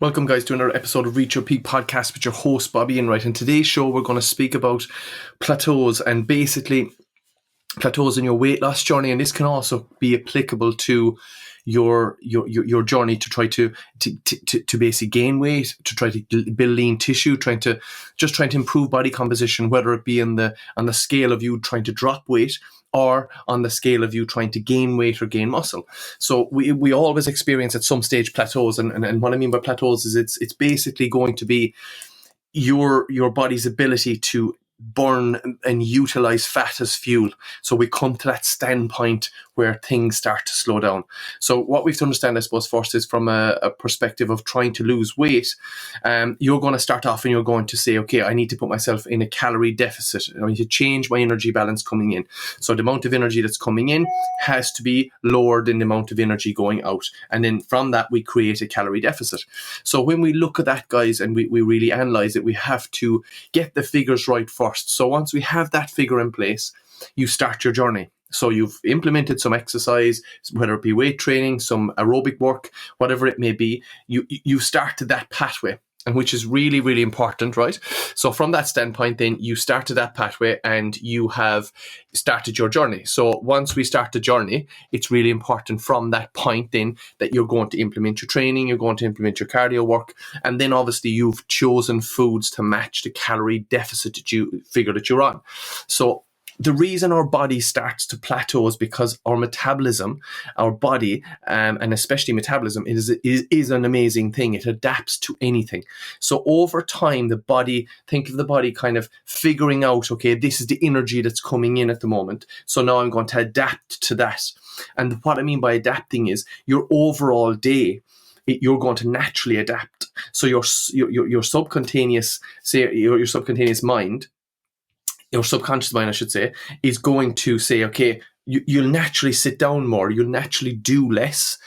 Welcome, guys, to another episode of Reach Your Peak podcast with your host, Bobby Enright. And today's show, we're going to speak about plateaus and basically plateaus in your weight loss journey. And this can also be applicable to your journey to try to basically gain weight, to try to build lean tissue, trying to improve body composition, whether it be on the scale of you trying to drop weight or on the scale of you trying to gain weight or gain muscle. So we always experience at some stage plateaus, and what I mean by plateaus is it's basically going to be your body's ability to burn and utilize fat as fuel. So we come to that standpoint where things start to slow down. So what we have to understand, I suppose, first is from a perspective of trying to lose weight, you're going to start off and you're going to say, okay, I need to put myself in a calorie deficit. I need to change my energy balance coming in. So the amount of energy that's coming in has to be lower than the amount of energy going out. And then from that, we create a calorie deficit. So when we look at that, guys, and we really analyze it, we have to get the figures right first. So once we have that figure in place, you start your journey. So you've implemented some exercise, whether it be weight training, some aerobic work, whatever it may be, you started that pathway, and which is really, really important, right? So from that standpoint, then you started that pathway and you have started your journey. So once we start the journey, it's really important from that point then that you're going to implement your training, you're going to implement your cardio work, and then obviously you've chosen foods to match the calorie deficit that you figure that you're on. So the reason our body starts to plateau is because our metabolism, our body, and especially metabolism, is an amazing thing. It adapts to anything. So over time, think of the body kind of figuring out, okay, this is the energy that's coming in at the moment. So now I'm going to adapt to that. And what I mean by adapting is your overall day, you're going to naturally adapt. So your subcutaneous mind, your subconscious mind, I should say, is going to say, okay, you'll naturally sit down more, you'll naturally do less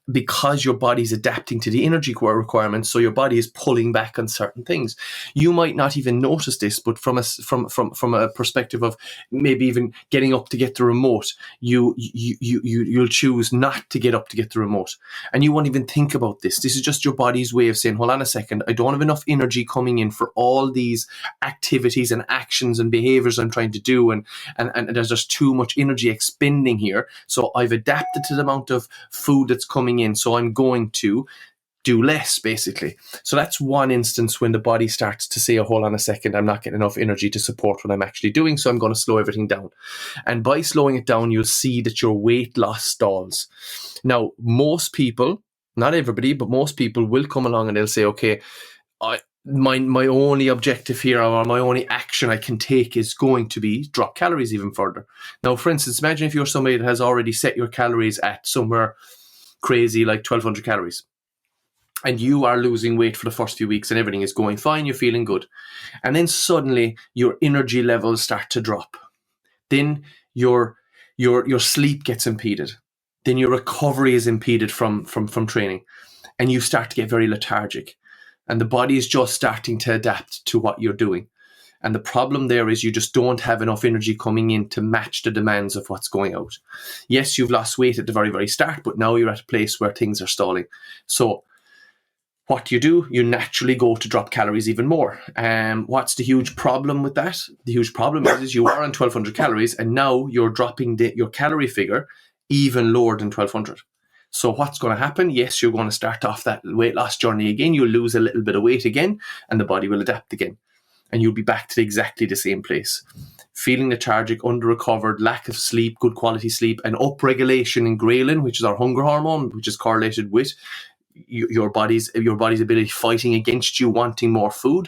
because your body's adapting to the energy requirements. So your body is pulling back on certain things. You might not even notice this, but from a perspective of maybe even getting up to get the remote, you'll choose not to get up to get the remote, and you won't even think about this. This is just your body's way of saying, hold on a second, I don't have enough energy coming in for all these activities and actions and behaviors I'm trying to do, and there's just too much energy expending here. So I've adapted to the amount of food that's coming in, so I'm going to do less, basically. So that's one instance when the body starts to say, oh, hold on a second, I'm not getting enough energy to support what I'm actually doing, so I'm going to slow everything down. And by slowing it down, you'll see that your weight loss stalls. Now, most people, not everybody, but most people will come along and they'll say, okay, my only objective here, or my only action I can take, is going to be drop calories even further. Now, for instance, imagine if you're somebody that has already set your calories at somewhere crazy like 1,200 calories, and you are losing weight for the first few weeks and everything is going fine, you're feeling good. And then suddenly your energy levels start to drop. Then your sleep gets impeded. Then your recovery is impeded from training, and you start to get very lethargic. And the body is just starting to adapt to what you're doing. And the problem there is you just don't have enough energy coming in to match the demands of what's going out. Yes, you've lost weight at the very, very start, but now you're at a place where things are stalling. So what do? You naturally go to drop calories even more. What's the huge problem with that? The huge problem is you are on 1,200 calories, and now you're dropping your calorie figure even lower than 1,200. So what's going to happen? Yes, you're going to start off that weight loss journey again. You'll lose a little bit of weight again, and the body will adapt again. And you'll be back to exactly the same place. Feeling lethargic, under-recovered, lack of sleep, good quality sleep, and upregulation in ghrelin, which is our hunger hormone, which is correlated with your body's ability fighting against you wanting more food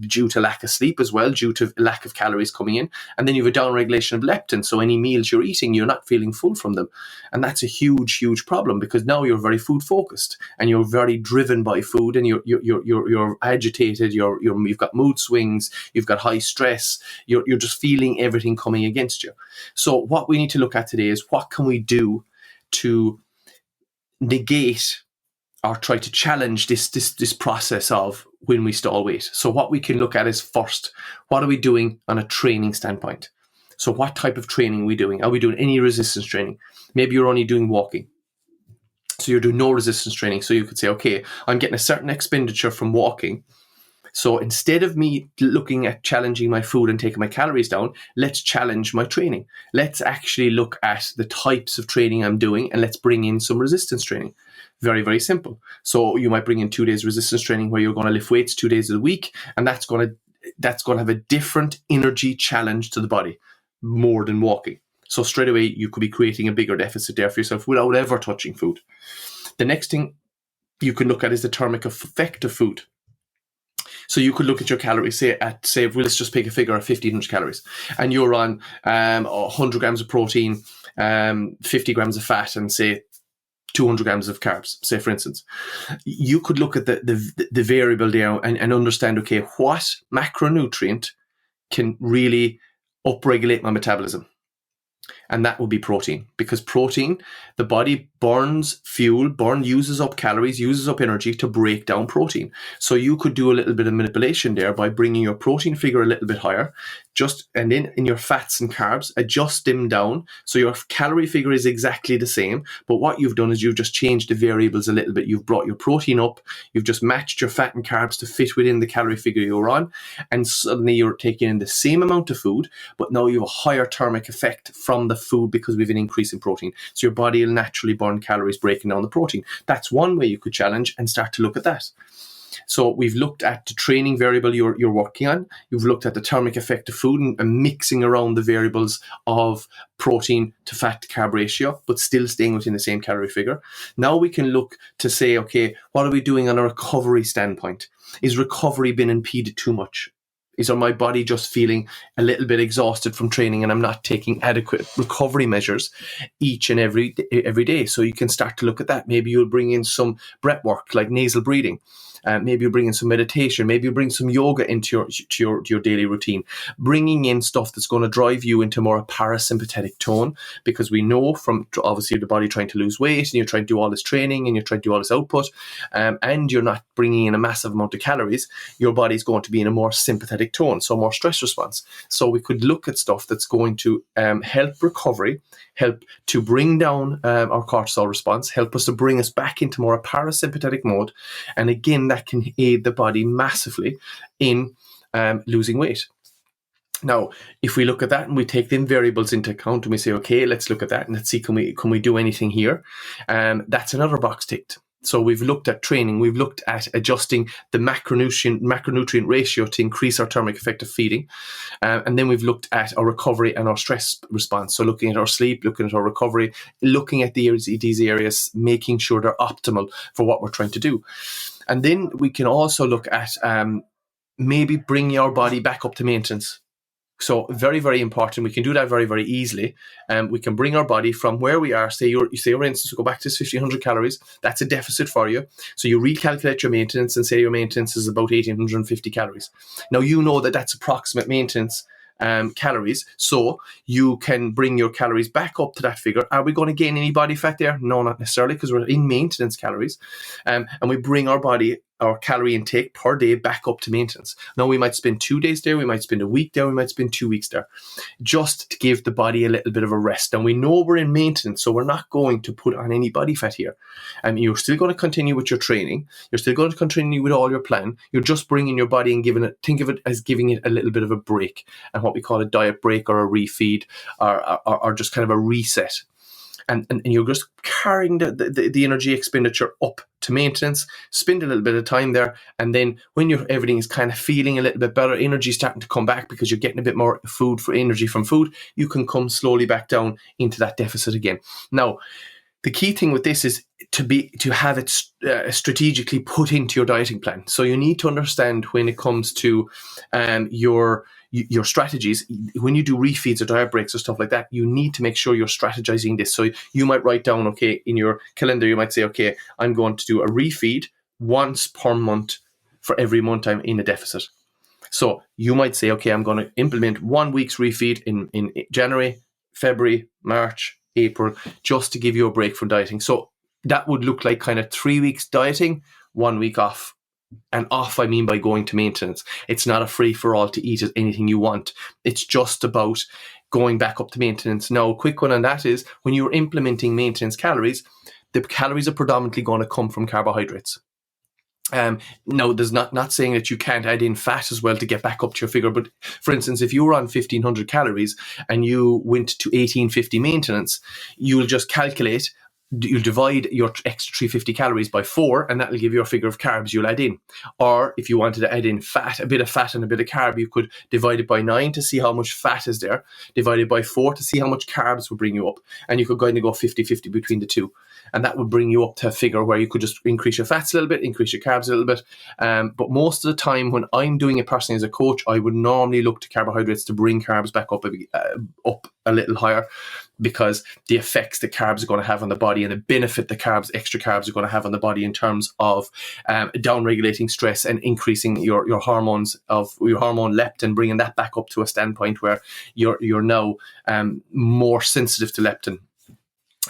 due to lack of sleep as well, due to lack of calories coming in. And then you have a downregulation of leptin. So any meals you're eating, you're not feeling full from them. And that's a huge, huge problem, because now you're very food focused and you're very driven by food, and you're agitated, you've got mood swings, you've got high stress, you're just feeling everything coming against you. So what we need to look at today is, what can we do to negate or try to challenge this process of when we stall weight. So what we can look at is, first, what are we doing on a training standpoint? So what type of training are we doing? Are we doing any resistance training? Maybe you're only doing walking. So you're doing no resistance training. So you could say, okay, I'm getting a certain expenditure from walking. So instead of me looking at challenging my food and taking my calories down, let's challenge my training. Let's actually look at the types of training I'm doing, and let's bring in some resistance training. Very, very simple. So you might bring in 2 days resistance training where you're going to lift weights 2 days of the week, and that's going to have a different energy challenge to the body more than walking. So straight away, you could be creating a bigger deficit there for yourself without ever touching food. The next thing you can look at is the thermic effect of food. So you could look at your calories, say let's just pick a figure of 1,500 calories, and you're on 100 grams of protein, 50 grams of fat, and say 200 grams of carbs, say for instance. You could look at the variable there and understand, okay, what macronutrient can really upregulate my metabolism? And that would be protein, because protein, the body burns fuel, uses up calories, uses up energy to break down protein. So you could do a little bit of manipulation there by bringing your protein figure a little bit higher, and then in your fats and carbs, adjust them down. So your calorie figure is exactly the same, but what you've done is you've just changed the variables a little bit. You've brought your protein up, you've just matched your fat and carbs to fit within the calorie figure you're on, and suddenly you're taking in the same amount of food, but now you have a higher thermic effect from the food because we have an increase in protein. So your body will naturally burn calories breaking down the protein. That's one way you could challenge and start to look at that. So we've looked at the training variable you're working on. You've looked at the thermic effect of food and mixing around the variables of protein to fat to carb ratio, but still staying within the same calorie figure. Now we can look to say, okay, what are we doing on a recovery standpoint? Is recovery been impeded too much? Is my body just feeling a little bit exhausted from training and I'm not taking adequate recovery measures each and every day? So you can start to look at that. Maybe you'll bring in some breath work like nasal breathing. Maybe you bring in some meditation. Maybe you bring some yoga into your daily routine. Bringing in stuff that's going to drive you into more a parasympathetic tone, because we know from obviously the body trying to lose weight and you're trying to do all this training and you're trying to do all this output, and you're not bringing in a massive amount of calories, your body's going to be in a more sympathetic tone, so more stress response. So we could look at stuff that's going to help recovery, help to bring down our cortisol response, help us to bring us back into more a parasympathetic mode, and again, that can aid the body massively in losing weight. Now, if we look at that and we take them variables into account and we say, okay, let's look at that and let's see, can we do anything here? That's another box ticked. So we've looked at training, we've looked at adjusting the macronutrient ratio to increase our thermic effect of feeding. And then we've looked at our recovery and our stress response. So looking at our sleep, looking at our recovery, looking at these areas, making sure they're optimal for what we're trying to do. And then we can also look at maybe bringing our body back up to maintenance. So very, very important. We can do that very, very easily. We can bring our body from where we are. Say, for instance, we go back to 1,500 calories. That's a deficit for you. So you recalculate your maintenance and say your maintenance is about 1,850 calories. Now, you know that that's approximate maintenance calories. So you can bring your calories back up to that figure. Are we going to gain any body fat there? No, not necessarily, because we're in maintenance calories. And we bring our calorie intake per day back up to maintenance. Now, we might spend 2 days there, we might spend a week there, we might spend 2 weeks there, just to give the body a little bit of a rest. And we know we're in maintenance, so we're not going to put on any body fat here. You're still going to continue with your training. You're still going to continue with all your plan. You're just bringing your body and think of it as giving it a little bit of a break, and what we call a diet break or a refeed or just kind of a reset. And you're just carrying the energy expenditure up to maintenance, spend a little bit of time there, and then when everything is kind of feeling a little bit better, energy starting to come back because you're getting a bit more food for energy from food, you can come slowly back down into that deficit again. Now, the key thing with this is to have it strategically put into your dieting plan. So you need to understand when it comes to your strategies, when you do refeeds or diet breaks or stuff like that, you need to make sure you're strategizing this. So you might write down, okay, in your calendar, you might say, okay, I'm going to do a refeed once per month for every month I'm in a deficit. So you might say, okay, I'm going to implement 1 week's refeed in January, February, March, April, just to give you a break from dieting. So that would look like kind of 3 weeks dieting, 1 week off. And off, I mean by going to maintenance. It's not a free-for-all to eat anything you want. It's just about going back up to maintenance. Now, a quick one on that is when you're implementing maintenance calories, the calories are predominantly going to come from carbohydrates. No, there's not saying that you can't add in fat as well to get back up to your figure. But for instance, if you were on 1,500 calories and you went to 1,850 maintenance, you'll just calculate, you'll divide your extra 350 calories by 4, and that'll give you a figure of carbs you'll add in. Or if you wanted to add in fat, a bit of fat and a bit of carb, you could divide it by 9 to see how much fat is there, divide it by 4 to see how much carbs will bring you up, and you could kind of go 50-50 between the two. And that would bring you up to a figure where you could just increase your fats a little bit, increase your carbs a little bit. But most of the time when I'm doing it personally as a coach, I would normally look to carbohydrates to bring carbs back up a little higher, because the effects that carbs are going to have on the body and the benefit the extra carbs are going to have on the body in terms of down-regulating stress and increasing your hormone leptin, bringing that back up to a standpoint where you're now more sensitive to leptin.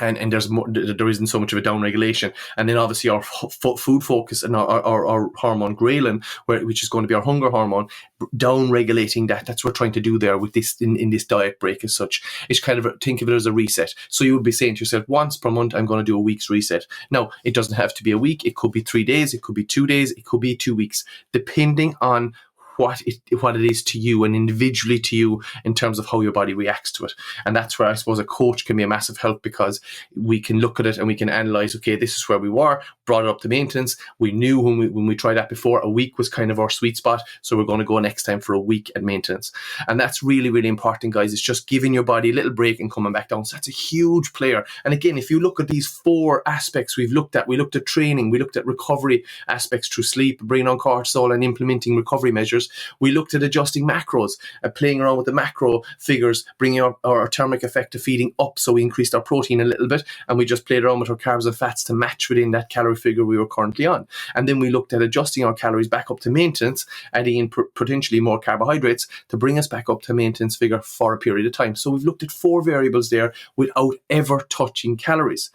And there isn't so much of a down regulation. And then obviously our food focus and our hormone ghrelin, which is going to be our hunger hormone, down regulating that's what we're trying to do there with this in this diet break as such. It's kind of, think of it as a reset. So you would be saying to yourself, once per month I'm going to do a week's reset. Now, it doesn't have to be a week. It could be 3 days, it could be 2 days, it could be 2 weeks, depending on what it is to you and individually to you in terms of how your body reacts to it. And that's where I suppose a coach can be a massive help, because we can look at it and we can analyze, okay, this is where we were, brought it up to maintenance. We knew when we tried that before, a week was kind of our sweet spot, so we're going to go next time for a week at maintenance. And that's really, really important, guys. It's just giving your body a little break and coming back down. So that's a huge player. And again, if you look at these 4 aspects we looked at training, we looked at recovery aspects through sleep, bringing on cortisol and implementing recovery measures. We looked at adjusting macros, playing around with the macro figures, bringing our thermic effect of feeding up, so we increased our protein a little bit, and we just played around with our carbs and fats to match within that calorie figure we were currently on. And then we looked at adjusting our calories back up to maintenance, adding in potentially more carbohydrates to bring us back up to maintenance figure for a period of time. So we've looked at 4 variables there without ever touching calories.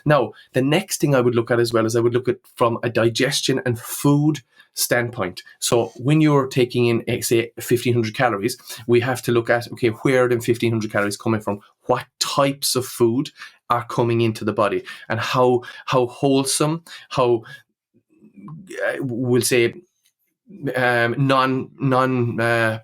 Now, the next thing I would look at as well is I would look at from a digestion and food standpoint. So when you're taking in, say, 1,500 calories, we have to look at, okay, where are the 1,500 calories coming from? What types of food are coming into the body, and how wholesome, how we'll say non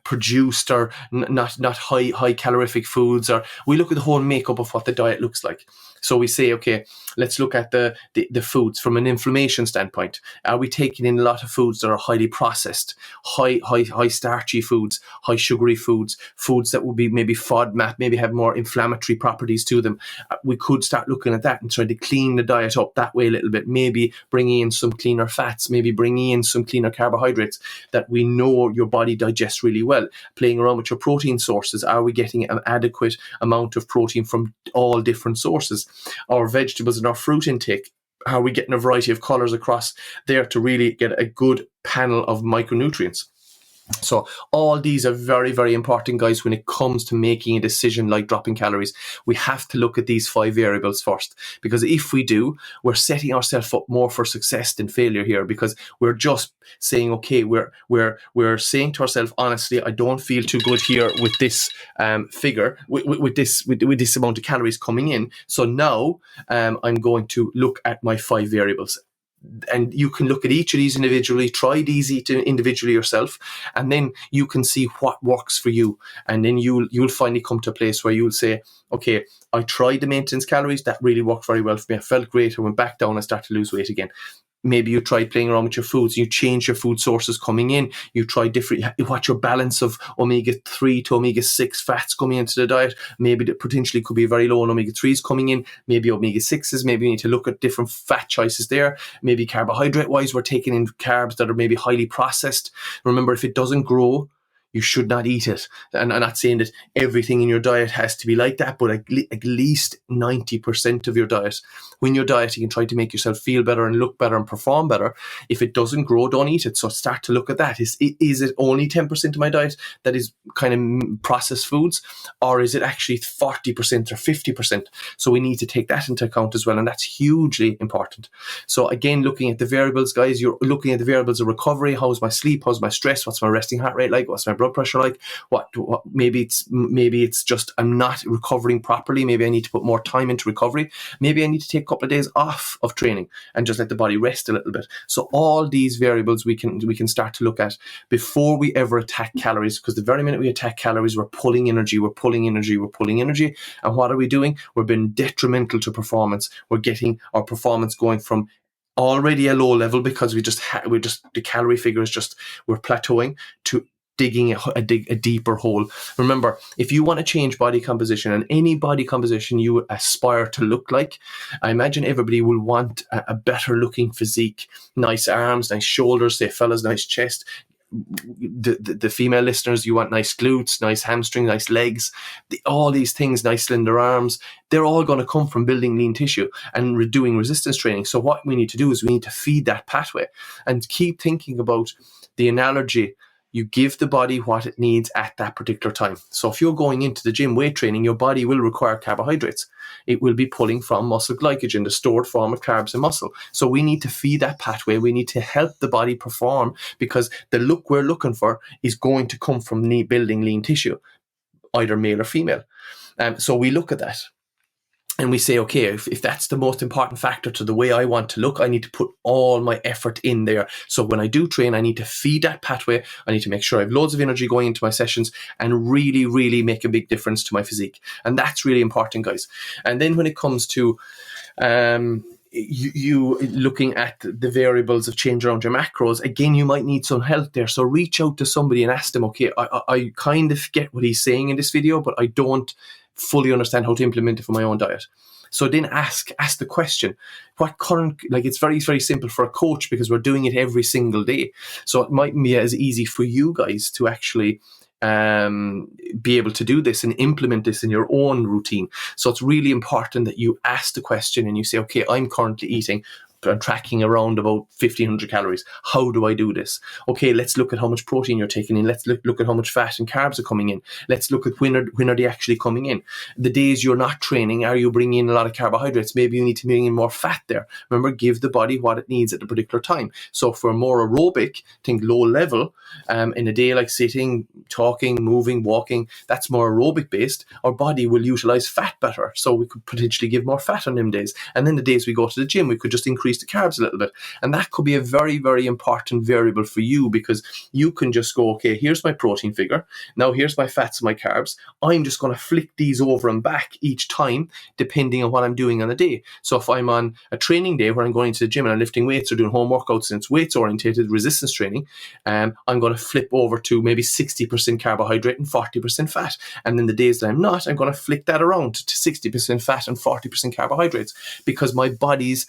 produced or not high calorific foods, or we look at the whole makeup of what the diet looks like. So we say, okay, let's look at the foods from an inflammation standpoint. Are we taking in a lot of foods that are highly processed, high starchy foods, high sugary foods that would be maybe FODMAP, maybe have more inflammatory properties to them? We could start looking at that and try to clean the diet up that way a little bit, maybe bringing in some cleaner fats, maybe bringing in some cleaner carbohydrates that we know your body digests really well. Playing around with your protein sources. Are we getting an adequate amount of protein from all different sources? Our vegetables and our fruit intake, are we getting a variety of colours across there to really get a good panel of micronutrients? So all these are very, very important, guys, when it comes to making a decision like dropping calories. We have to look at these 5 variables first, because if we do, we're setting ourselves up more for success than failure here, because we're just saying, okay, we're saying to ourselves, honestly, I don't feel too good here with this figure, with this amount of calories coming in. So now I'm going to look at my 5 variables. And you can look at each of these individually, try these individually yourself, and then you can see what works for you. And then you'll finally come to a place where you'll say, okay, I tried the maintenance calories, that really worked very well for me. I felt great, I went back down, I started to lose weight again. Maybe you tried playing around with your foods, you change your food sources coming in, you try different, what your balance of omega-3 to omega-6 fats coming into the diet. Maybe that potentially could be very low on omega-3s coming in, maybe omega-6s, maybe you need to look at different fat choices there. Maybe carbohydrate-wise, we're taking in carbs that are maybe highly processed. Remember, if it doesn't grow, you should not eat it. And I'm not saying that everything in your diet has to be like that, but at least 90% of your diet. When you're dieting and try to make yourself feel better and look better and perform better, if it doesn't grow, don't eat it. So start to look at that. Is it only 10% of my diet that is kind of processed foods, or is it actually 40% or 50%? So we need to take that into account as well, and that's hugely important. So again, looking at the variables, guys, you're looking at the variables of recovery. How's my sleep? How's my stress? What's my resting heart rate like? What's my blood blood pressure like? What maybe it's just I'm not recovering properly. Maybe I need to put more time into recovery. Maybe I need to take a couple of days off of training and just let the body rest a little bit. So all these variables we can start to look at before we ever attack calories, because the very minute we attack calories, we're pulling energy. And what are we doing? We're being detrimental to performance. We're getting our performance going from already a low level because the calorie figure is just, we're plateauing, to digging a deeper hole. Remember, if you want to change body composition, and any body composition you aspire to look like, I imagine everybody will want a better looking physique, nice arms, nice shoulders, say fellas, nice chest. The female listeners, you want nice glutes, nice hamstring, nice legs, all these things, nice slender arms. They're all going to come from building lean tissue and doing resistance training. So what we need to do is we need to feed that pathway and keep thinking about the analogy. You give the body what it needs at that particular time. So if you're going into the gym weight training, your body will require carbohydrates. It will be pulling from muscle glycogen, the stored form of carbs and muscle. So we need to feed that pathway. We need to help the body perform, because the look we're looking for is going to come from building lean tissue, either male or female. So we look at that. And we say, okay, if that's the most important factor to the way I want to look, I need to put all my effort in there. So when I do train, I need to feed that pathway. I need to make sure I have loads of energy going into my sessions and really, really make a big difference to my physique. And that's really important, guys. And then when it comes to you looking at the variables of change around your macros, again, you might need some help there. So reach out to somebody and ask them, okay, I kind of get what he's saying in this video, but I don't fully understand how to implement it for my own diet. So then ask the question, what current, like, it's very, very simple for a coach because we're doing it every single day. So it might be as easy for you guys to actually be able to do this and implement this in your own routine. So it's really important that you ask the question and you say, okay, I'm currently eating and tracking around about 1,500 calories. How do I do this? Okay, let's look at how much protein you're taking in. Let's look at how much fat and carbs are coming in. Let's look at when are they actually coming in. The days you're not training, are you bringing in a lot of carbohydrates? Maybe you need to bring in more fat there. Remember, give the body what it needs at a particular time. So for more aerobic, think low level, in a day like sitting, talking, moving, walking, that's more aerobic based, our body will utilize fat better. So we could potentially give more fat on them days. And then the days we go to the gym, we could just increase the carbs a little bit. And that could be a very, very important variable for you, because you can just go, okay, here's my protein figure. Now here's my fats and my carbs. I'm just going to flick these over and back each time, depending on what I'm doing on the day. So if I'm on a training day where I'm going to the gym and I'm lifting weights or doing home workouts and it's weights orientated resistance training, I'm going to flip over to maybe 60% carbohydrate and 40% fat. And then the days that I'm not, I'm going to flick that around to 60% fat and 40% carbohydrates, because my body's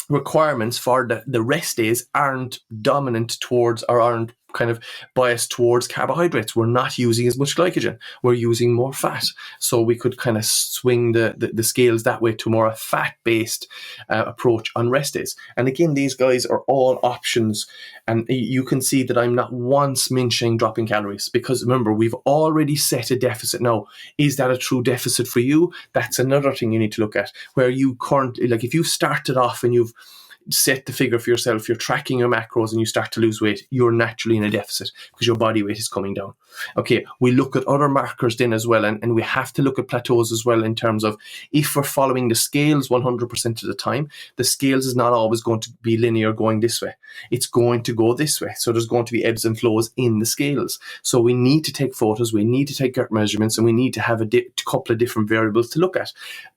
requirements for the rest days aren't dominant towards, or aren't kind of biased towards carbohydrates. We're not using as much glycogen. We're using more fat. So we could kind of swing the scales that way to more a fat-based approach on rest days. And again, these guys are all options. And you can see that I'm not once mentioning dropping calories, because remember, we've already set a deficit. Now, is that a true deficit for you? That's another thing you need to look at, where you currently, like if you started off and you've set the figure for yourself, you're tracking your macros and you start to lose weight, you're naturally in a deficit because your body weight is coming down. Okay, we look at other markers then as well, and we have to look at plateaus as well, in terms of if we're following the scales 100% of the time, the scales is not always going to be linear going this way. It's going to go this way. So there's going to be ebbs and flows in the scales. So we need to take photos, we need to take gut measurements, and we need to have a couple of different variables to look at.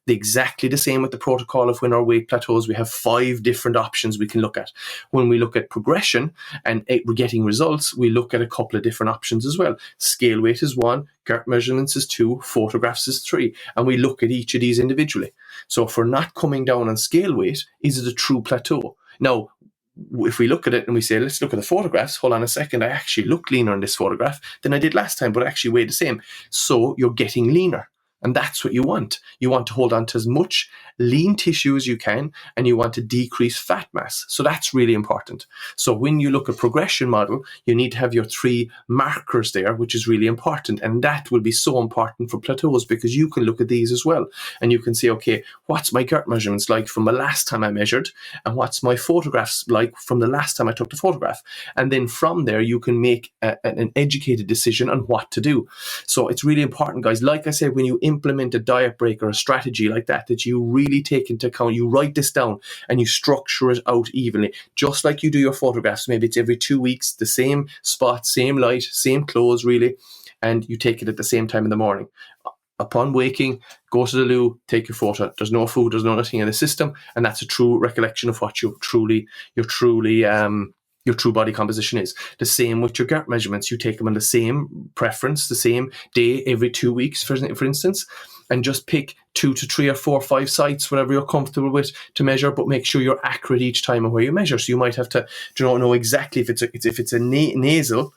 Exactly the same with the protocol of when our weight plateaus, we have 5 different options we can look at. When we look at progression and we're getting results, we look at a couple of different options as well. Scale weight is 1, gut measurements is 2, photographs is 3, and we look at each of these individually. So if we're not coming down on scale weight, is it a true plateau? Now, if we look at it and we say, let's look at the photographs, hold on a second, I actually look leaner in this photograph than I did last time, but I actually weigh the same. So you're getting leaner. And that's what you want. You want to hold on to as much lean tissue as you can, and you want to decrease fat mass. So that's really important. So when you look at progression model, you need to have your 3 markers there, which is really important. And that will be so important for plateaus, because you can look at these as well. And you can say, okay, what's my gut measurements like from the last time I measured? And what's my photographs like from the last time I took the photograph? And then from there, you can make an educated decision on what to do. So it's really important, guys. Like I said, when you implement a diet break or a strategy like that, that you really take into account, you write this down and you structure it out evenly, just like you do your photographs. Maybe it's every 2 weeks, the same spot, same light, same clothes, really, and you take it at the same time in the morning. Upon waking, go to the loo, take your photo. There's no food, there's no nothing in the system, and that's a true recollection of what your true body composition is. The same with your gut measurements. You take them on the same preference, the same day every 2 weeks, for instance, and just pick 2 to 3 or 4 or 5 sites, whatever you're comfortable with, to measure, but make sure you're accurate each time of where you measure. So you might have to know exactly if it's a nasal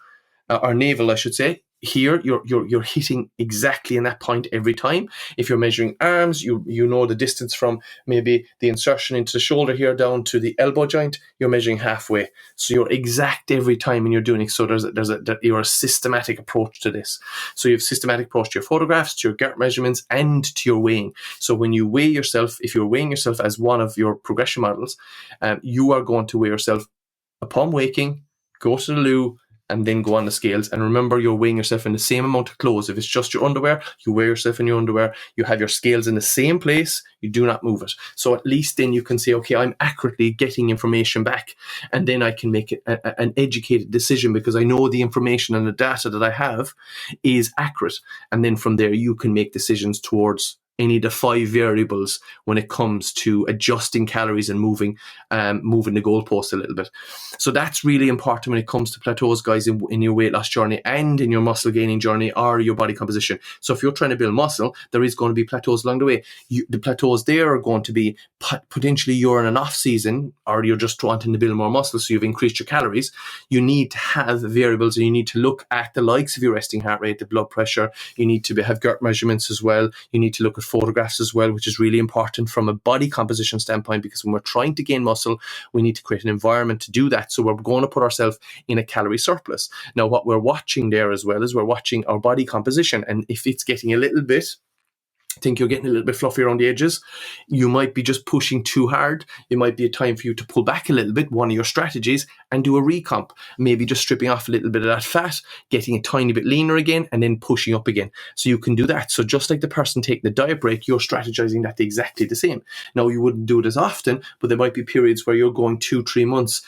or navel, I should say. Here, you're hitting exactly in that point every time. If you're measuring arms, you know the distance from maybe the insertion into the shoulder here down to the elbow joint. You're measuring halfway, so you're exact every time, and you're doing it. So you're a systematic approach to this. So you have systematic approach to your photographs, to your gut measurements, and to your weighing. So when you weigh yourself, if you're weighing yourself as one of your progression models, you are going to weigh yourself upon waking, go to the loo, and then go on the scales. And remember, you're weighing yourself in the same amount of clothes. If it's just your underwear, you weigh yourself in your underwear. You have your scales in the same place. You do not move it. So at least then you can say, okay, I'm accurately getting information back. And then I can make an educated decision, because I know the information and the data that I have is accurate. And then from there, you can make decisions towards any of the 5 variables when it comes to adjusting calories and moving the goalpost a little bit. So that's really important when it comes to plateaus, guys, in your weight loss journey and in your muscle gaining journey or your body composition. So if you're trying to build muscle, there is going to be plateaus along the way. The plateaus there are going to be potentially you're in an off season, or you're just wanting to build more muscle, so you've increased your calories. You need to have variables, and you need to look at the likes of your resting heart rate, the blood pressure. You need to have gut measurements as well. You need to look at photographs as well, which is really important from a body composition standpoint, because when we're trying to gain muscle, we need to create an environment to do that. So we're going to put ourselves in a calorie surplus. Now, what we're watching there as well is we're watching our body composition, and if it's getting a little bit, think you're getting a little bit fluffy around the edges, you might be just pushing too hard. It might be a time for you to pull back a little bit, one of your strategies, and do a recomp. Maybe just stripping off a little bit of that fat, getting a tiny bit leaner again, and then pushing up again. So you can do that. So just like the person taking the diet break, you're strategizing that exactly the same. Now, you wouldn't do it as often, but there might be periods where you're going 2-3 months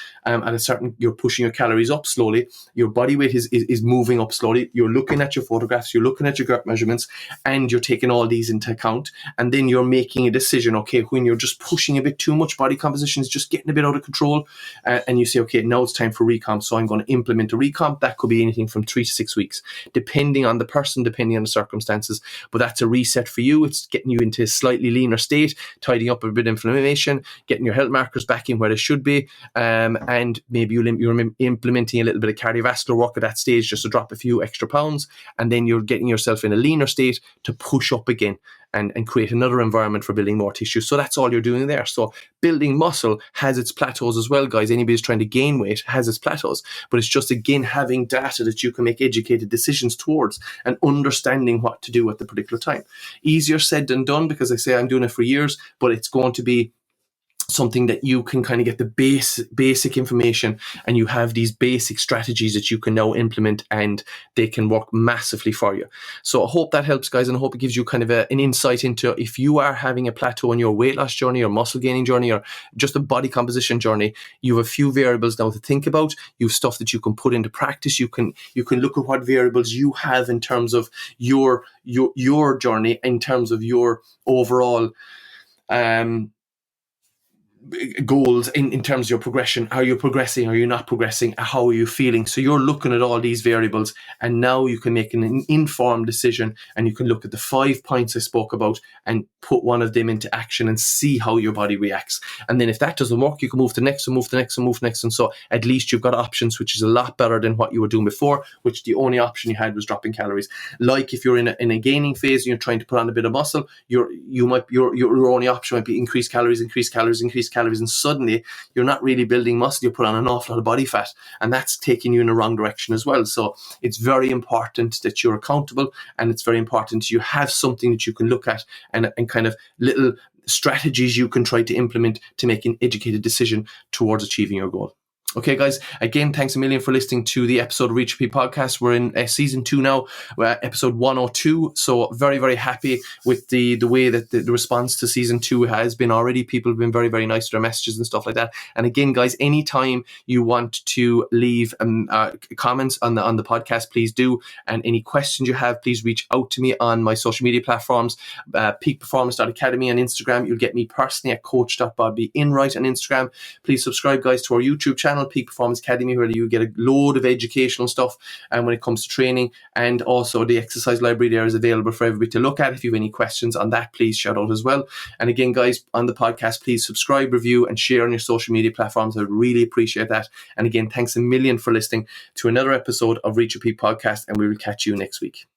you're pushing your calories up slowly. Your body weight is moving up slowly. You're looking at your photographs, you're looking at your gut measurements, and you're taking all these into account, and then you're making a decision. Okay, when you're just pushing a bit too much, body composition is just getting a bit out of control, and you say, okay, now it's time for recomp, so I'm going to implement a recomp. That could be anything from 3 to 6 weeks, depending on the person, depending on the circumstances, but that's a reset for you. It's getting you into a slightly leaner state, tidying up a bit of inflammation, getting your health markers back in where they should be, and maybe you're implementing a little bit of cardiovascular work at that stage, just to drop a few extra pounds, and then you're getting yourself in a leaner state to push up again and create another environment for building more tissue. So that's all you're doing there. So building muscle has its plateaus as well, guys. Anybody who's trying to gain weight has its plateaus, but it's just, again, having data that you can make educated decisions towards and understanding what to do at the particular time. Easier said than done, because I say I'm doing it for years, but it's going to be something that you can kind of get the basic information, and you have these basic strategies that you can now implement, and they can work massively for you. So I hope that helps, guys, and I hope it gives you kind of an insight into if you are having a plateau in your weight loss journey or muscle gaining journey or just a body composition journey. You have a few variables now to think about. You have stuff that you can put into practice. You can look at what variables you have in terms of your journey, in terms of your overall goals in terms of your progression. Are you progressing? Are you not progressing? How are you feeling? So you're looking at all these variables, and now you can make an informed decision, and you can look at the 5 points I spoke about and put one of them into action and see how your body reacts. And then if that doesn't work, you can move to the next and move to the next and move to the next. And so at least you've got options, which is a lot better than what you were doing before, which the only option you had was dropping calories. Like if you're in a gaining phase and you're trying to put on a bit of muscle, your only option might be increase calories, and suddenly you're not really building muscle, you're putting on an awful lot of body fat, and that's taking you in the wrong direction as well. So it's very important that you're accountable, and it's very important you have something that you can look at and kind of little strategies you can try to implement to make an educated decision towards achieving your goal. Okay, guys, again, thanks a million for listening to the episode of Reach Your Peak podcast. We're in season 2 now, episode 102. So very, very happy with the way that the response to season 2 has been already. People have been very, very nice to their messages and stuff like that. And again, guys, anytime you want to leave comments on the podcast, please do. And any questions you have, please reach out to me on my social media platforms, peakperformance.academy on Instagram. You'll get me personally at coach.bobbyinright on Instagram. Please subscribe, guys, to our YouTube channel, Peak Performance Academy, where you get a load of educational stuff and when it comes to training, and also the exercise library there is available for everybody to look at. If you have any questions on that, please shout out as well. And again, guys, on the podcast, please subscribe, review, and share on your social media platforms. I really appreciate that. And again, thanks a million for listening to another episode of Reach Your Peak podcast, and we will catch you next week.